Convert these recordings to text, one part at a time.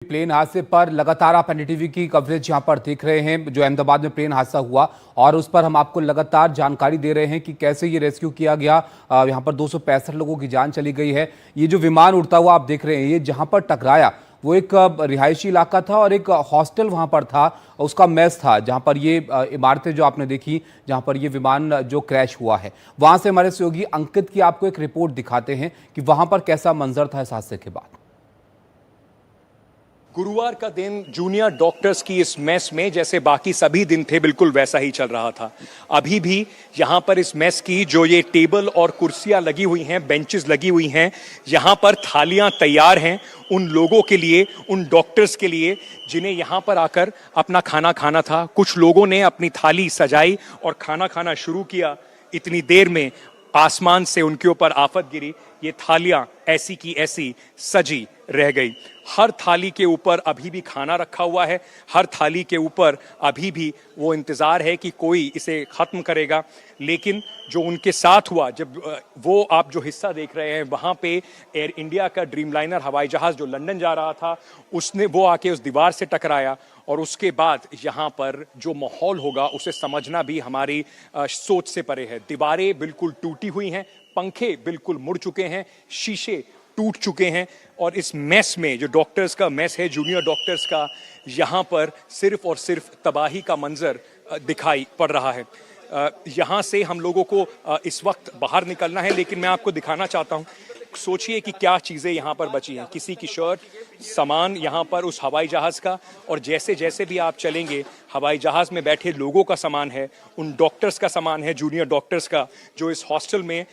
Plane हादसे पर लगातार आप एनडीटीवी की कवरेज यहां पर देख रहे हैं। जो अहमदाबाद में प्लेन हादसा हुआ और उस पर हम आपको लगातार जानकारी दे रहे हैं कि कैसे ये रेस्क्यू किया गया। यहां पर 265 लोगों की जान चली गई है। ये जो विमान उड़ता हुआ आप देख रहे हैं, ये जहां पर टकराया वो एक रिहायशी इलाका था और एक हॉस्टल वहां पर था, उसका मेस था, जहां पर ये इमारतें जो आपने देखी, जहां पर ये विमान जो क्रैश हुआ है। वहां से हमारे सहयोगी अंकित की आपको एक रिपोर्ट दिखाते हैं कि वहां पर कैसा मंजर था इस हादसे के बाद। गुरुवार का दिन जूनियर डॉक्टर्स की इस मेस में जैसे बाकी सभी दिन थे बिल्कुल वैसा ही चल रहा था। अभी भी यहाँ पर इस मेस की जो ये टेबल और कुर्सियां लगी हुई हैं, बेंचेस लगी हुई हैं, यहाँ पर थालियां तैयार हैं उन लोगों के लिए, उन डॉक्टर्स के लिए जिन्हें यहाँ पर आकर अपना खाना खाना था। कुछ लोगों ने अपनी थाली सजाई और खाना खाना शुरू किया। इतनी देर में आसमान से उनके ऊपर आफत गिरी। ये थालियां ऐसी की ऐसी सजी रह गई। हर थाली के ऊपर अभी भी खाना रखा हुआ है। हर थाली के ऊपर अभी भी वो इंतजार है कि कोई इसे खत्म करेगा। लेकिन जो उनके साथ हुआ, जब वो आप जो हिस्सा देख रहे हैं वहां पे एयर इंडिया का ड्रीमलाइनर हवाई जहाज जो लंदन जा रहा था, उसने वो आके उस दीवार से टकराया और उसके बाद यहाँ पर जो माहौल होगा उसे समझना भी हमारी सोच से परे है। दीवारें बिल्कुल टूटी हुई हैं, पंखे बिल्कुल मुड़ चुके हैं, शीशे टूट चुके हैं और इस मेस में, जो डॉक्टर्स का मेस है, जूनियर डॉक्टर्स का, यहाँ पर सिर्फ और सिर्फ तबाही का मंजर दिखाई पड़ रहा है। यहाँ से हम लोगों को इस वक्त बाहर निकलना है, लेकिन मैं आपको दिखाना चाहता हूँ। सोचिए कि क्या चीज़ें यहाँ पर बची हैं। किसी की शर्ट, सामान यहाँ पर उस हवाई जहाज़ का, और जैसे जैसे भी आप चलेंगे हवाई जहाज़ में बैठे लोगों का सामान है, उन डॉक्टर्स का सामान है, जूनियर डॉक्टर्स का, जो इस हॉस्टल में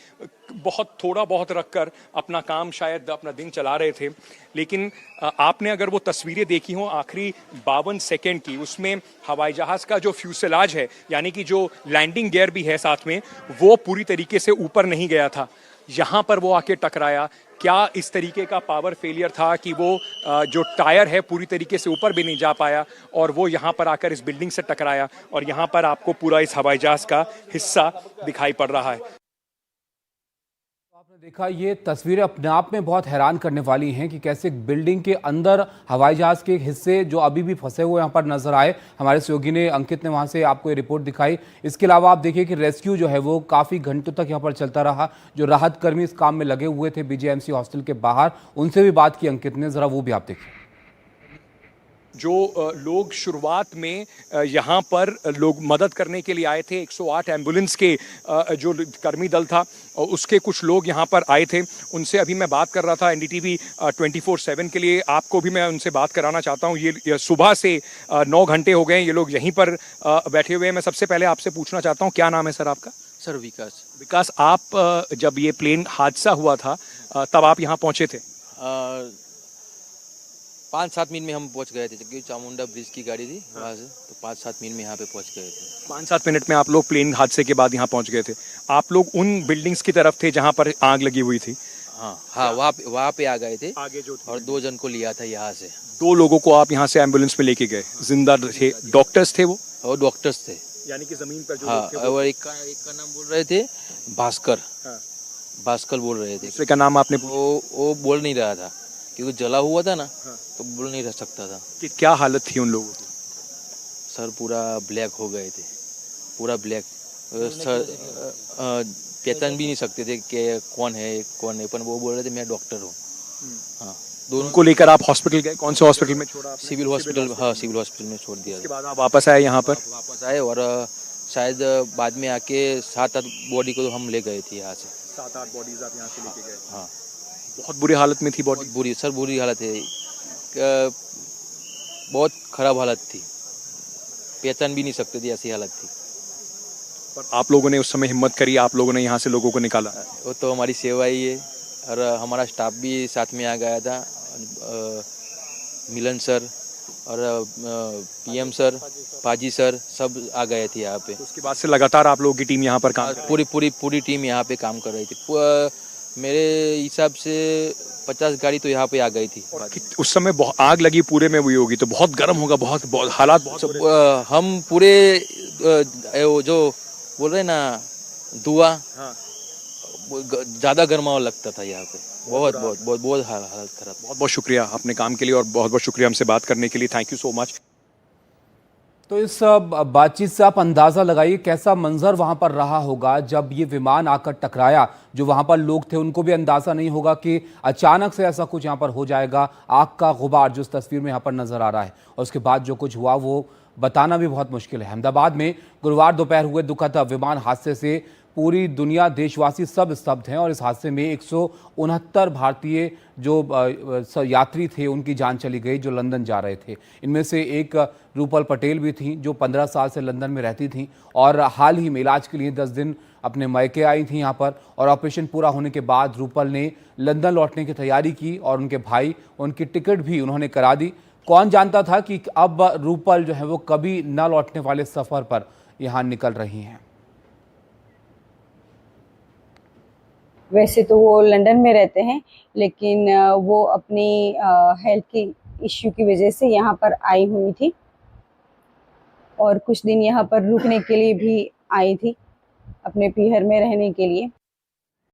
बहुत थोड़ा बहुत रखकर अपना काम, शायद अपना दिन चला रहे थे। लेकिन आपने अगर वो तस्वीरें देखी हों आखिरी 52 सेकेंड की, उसमें हवाई जहाज़ का जो फ्यूसेलाज है, यानी कि जो लैंडिंग गियर भी है साथ में, वो पूरी तरीके से ऊपर नहीं गया था। यहाँ पर वो आके टकराया। क्या इस तरीके का पावर फेलियर था कि वो जो टायर है पूरी तरीके से ऊपर भी नहीं जा पाया और वो यहाँ पर आकर इस बिल्डिंग से टकराया, और यहाँ पर आपको पूरा इस हवाई जहाज का हिस्सा दिखाई पड़ रहा है। आपने देखा, ये तस्वीरें अपने आप में बहुत हैरान करने वाली हैं कि कैसे बिल्डिंग के अंदर हवाई जहाज के हिस्से जो अभी भी फंसे हुए यहाँ पर नजर आए। हमारे सहयोगी ने, अंकित ने, वहां से आपको ये रिपोर्ट दिखाई। इसके अलावा आप देखिए कि रेस्क्यू जो है वो काफी घंटों तक यहाँ पर चलता रहा। जो राहत कर्मी इस काम में लगे हुए थे बीजेएमसी हॉस्टल के बाहर, उनसे भी बात की अंकित ने, जरा वो भी आप देखिए। जो लोग शुरुआत में यहाँ पर लोग मदद करने के लिए आए थे, 108 एम्बुलेंस के जो कर्मी दल था, उसके कुछ लोग यहाँ पर आए थे। उनसे अभी मैं बात कर रहा था एनडीटीवी 24/7 के लिए। आपको भी मैं उनसे बात कराना चाहता हूँ। ये सुबह से 9 घंटे हो गए ये लोग यहीं पर बैठे हुए हैं। मैं सबसे पहले आपसे पूछना चाहता हूँ, क्या नाम है सर आपका? सर विकास। विकास, आप जब ये प्लेन हादसा हुआ था तब आप यहाँ पहुँचे थे? 5-7 मिनट में हम पहुंच गए थे, क्योंकि चामुंडा ब्रिज की गाड़ी थी वहाँ से, तो 5-7 मिनट में यहाँ पे पहुंच गए थे। 5-7 मिनट में आप लोग प्लेन हादसे के बाद यहाँ पहुंच गए थे। आप लोग उन बिल्डिंग्स की तरफ थे जहाँ पर आग लगी हुई थी? हाँ, वहाँ पे आ गए थे। आगे जो थे, और 2 जन को लिया था यहाँ से। 2 लोगों को आप यहाँ से एम्बुलेंस में लेके गए, जिंदा थे? डॉक्टर्स थे वो? और डॉक्टर्स थे, यानी कि जमीन पर जो हाँ। लोग थे और एक का नाम बोल रहे थे भास्कर। हाँ। भास्कर बोल रहे थे। दूसरे का नाम आपने वो बोल नहीं रहा था, क्योंकि जला हुआ था ना। हाँ। तो बोल नहीं रह सकता था। कि क्या हालत थी उन लोगों की? सर पूरा ब्लैक हो गए थे, पूरा ब्लैक। सर पहचान भी नहीं सकते थे कि कौन है कौन नहीं, पर वो बोल रहे थे मैं डॉक्टर हूँ। हाँ, दोनों को लेकर आप हॉस्पिटल गए? कौन से हॉस्पिटल में छोड़ा आपने? Civil hospital. हाँ, सिविल हॉस्पिटल में छोड़ दिया। उसके बाद आप वापस आए यहाँ पर? वापस आए और शायद बाद में आके 7-8 बॉडी को हम ले गए थे यहाँ से। 7-8 बॉडीज आप यहाँ से लेके गए? हाँ। बहुत बुरी हालत में थी बॉडी? बहुत बुरी सर, बुरी हालत है। बहुत खराब हालत थी, पहचान भी नहीं सकते थे, ऐसी हालत थी। पर आप लोगों ने उस समय हिम्मत करी, आप लोगों ने यहाँ से लोगों को निकाला? वो तो हमारी सेवा ही है। और हमारा स्टाफ भी साथ में आ गया था, मिलन सर और पीएम सर, पाजी सर, सब आ गए थे यहाँ पे। उसके बाद से लगातार आप लोगों की टीम यहाँ पर काम कर रही है? पूरी टीम यहाँ पे काम कर रही थी। मेरे हिसाब से 50 गाड़ी तो यहाँ पे आ गई थी। उस समय बहुत आग लगी पूरे में हुई होगी, तो बहुत गर्म होगा, बहुत हालात बहुत हम पूरे वो जो बोल रहे ना धुआं, हाँ। ज़्यादा गर्मावा लगता था यहाँ पे। बहुत बहुत बहुत बहुत हालत खराब। बहुत बहुत शुक्रिया अपने काम के लिए और बहुत बहुत शुक्रिया हमसे बात करने के लिए। Thank you so much. तो इस बातचीत से आप अंदाजा लगाइए कैसा मंजर वहां पर रहा होगा जब ये विमान आकर टकराया। जो वहां पर लोग थे उनको भी अंदाजा नहीं होगा कि अचानक से ऐसा कुछ यहां पर हो जाएगा। आग का गुबार जो इस तस्वीर में यहां पर नजर आ रहा है और उसके बाद जो कुछ हुआ वो बताना भी बहुत मुश्किल है। अहमदाबाद में गुरुवार दोपहर हुए दुखद विमान हादसे से पूरी दुनिया, देशवासी सब स्तब्ध हैं और इस हादसे में 169 भारतीय जो यात्री थे उनकी जान चली गई जो लंदन जा रहे थे। इनमें से एक रूपल पटेल भी थी जो 15 साल से लंदन में रहती थी और हाल ही में इलाज के लिए 10 दिन अपने मायके आई थी यहाँ पर। और ऑपरेशन पूरा होने के बाद रूपल ने लंदन लौटने की तैयारी की और उनके भाई उनकी टिकट भी उन्होंने करा दी। कौन जानता था कि अब रूपल जो है वो कभी न लौटने वाले सफ़र पर यहाँ निकल रही हैं। वैसे तो वो लंदन में रहते हैं, लेकिन वो अपनी हेल्थ की इश्यू की वजह से यहाँ पर आई हुई थी और कुछ दिन यहाँ पर रुकने के लिए भी आई थी, अपने पीहर में रहने के लिए।